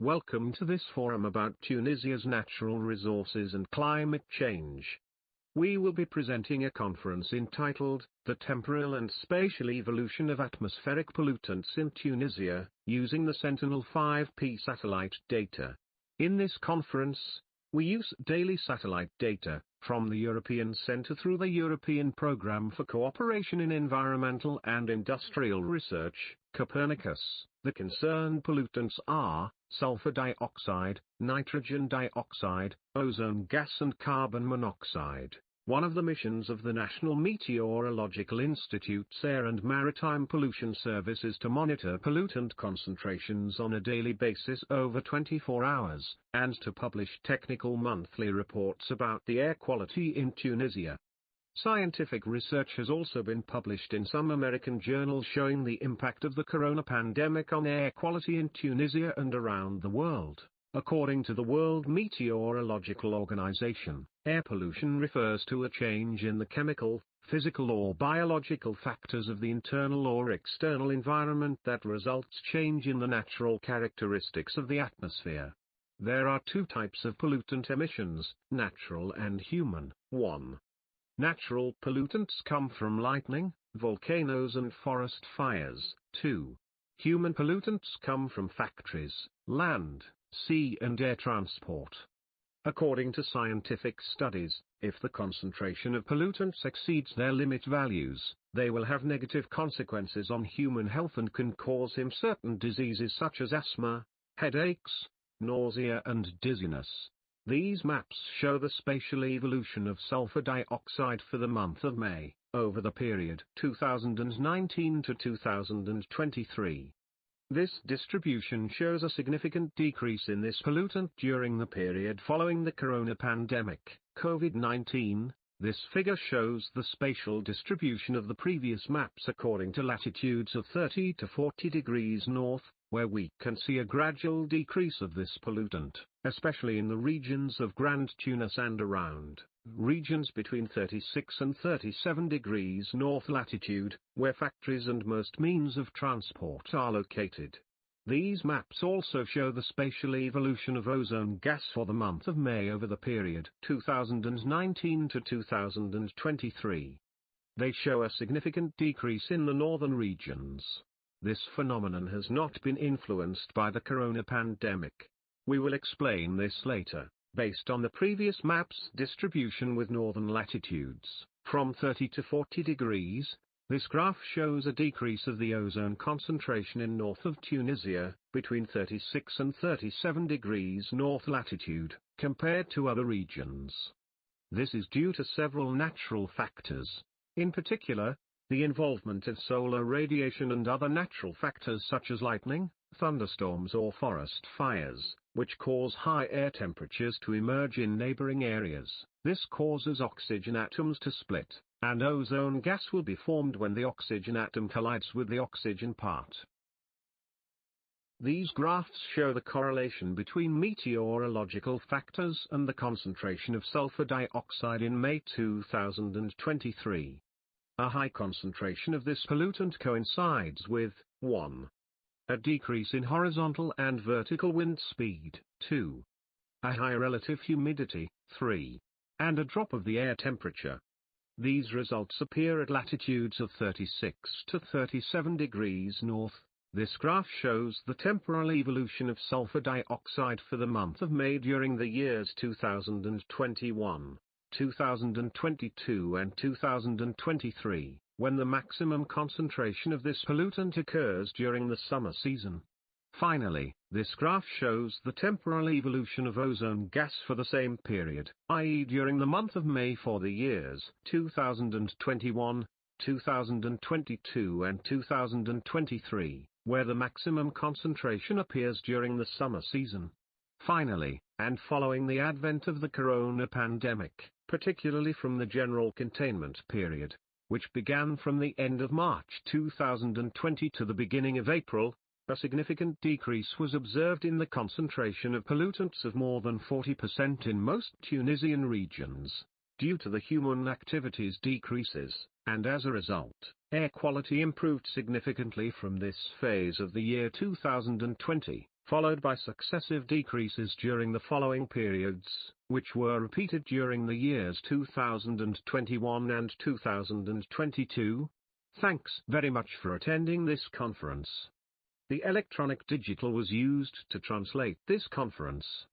Welcome to this forum about Tunisia's natural resources and climate change. We will be presenting a conference entitled, The Temporal and Spatial Evolution of Atmospheric Pollutants in Tunisia, using the Sentinel 5P satellite data. In this conference, we use daily satellite data, from the European Centre through the European Programme for Cooperation in Environmental and Industrial Research, Copernicus. The concerned pollutants are sulfur dioxide, nitrogen dioxide, ozone gas and carbon monoxide. One of the missions of the National Meteorological Institute's Air and Maritime Pollution Service is to monitor pollutant concentrations on a daily basis over 24 hours, and to publish technical monthly reports about the air quality in Tunisia. Scientific research has also been published in some American journals showing the impact of the corona pandemic on air quality in Tunisia and around the world. According to the World Meteorological Organization, air pollution refers to a change in the chemical, physical or biological factors of the internal or external environment that results change in the natural characteristics of the atmosphere. There are two types of pollutant emissions, natural and human. 1. Natural pollutants come from lightning, volcanoes and forest fires. 2. Human pollutants come from factories, land, sea and air transport. According to scientific studies, if the concentration of pollutants exceeds their limit values, they will have negative consequences on human health and can cause him certain diseases such as asthma, headaches, nausea and dizziness. These maps show the spatial evolution of sulfur dioxide for the month of May, over the period 2019 to 2023. This distribution shows a significant decrease in this pollutant during the period following the corona pandemic, COVID-19. This figure shows the spatial distribution of the previous maps according to latitudes of 30 to 40 degrees north, where we can see a gradual decrease of this pollutant, especially in the regions of Grand Tunis and around, regions between 36 and 37 degrees north latitude, where factories and most means of transport are located. These maps also show the spatial evolution of ozone gas for the month of May over the period 2019 to 2023. They show a significant decrease in the northern regions. This phenomenon has not been influenced by the corona pandemic. We will explain this later, based on the previous map's distribution with northern latitudes, from 30 to 40 degrees. This graph shows a decrease of the ozone concentration in north of Tunisia, between 36 and 37 degrees north latitude, compared to other regions. This is due to several natural factors, in particular, the involvement of solar radiation and other natural factors such as lightning, thunderstorms or forest fires, which cause high air temperatures to emerge in neighboring areas. This causes oxygen atoms to split, and ozone gas will be formed when the oxygen atom collides with the oxygen part. These graphs show the correlation between meteorological factors and the concentration of sulfur dioxide in May 2023. A high concentration of this pollutant coincides with 1. A decrease in horizontal and vertical wind speed, 2. A high relative humidity, 3. And a drop of the air temperature. These results appear at latitudes of 36 to 37 degrees north. This graph shows the temporal evolution of sulfur dioxide for the month of May during the years 2021. 2022 and 2023, when the maximum concentration of this pollutant occurs during the summer season. Finally, this graph shows the temporal evolution of ozone gas for the same period, i.e. during the month of May for the years 2021, 2022 and 2023, where the maximum concentration appears during the summer season. Finally, and following the advent of the corona pandemic, particularly from the general containment period, which began from the end of March 2020 to the beginning of April, a significant decrease was observed in the concentration of pollutants of more than 40% in most Tunisian regions, due to the human activities decreases, and as a result, air quality improved significantly from this phase of the year 2020. followed by successive decreases during the following periods, which were repeated during the years 2021 and 2022. Thanks very much for attending this conference. The electronic digital was used to translate this conference.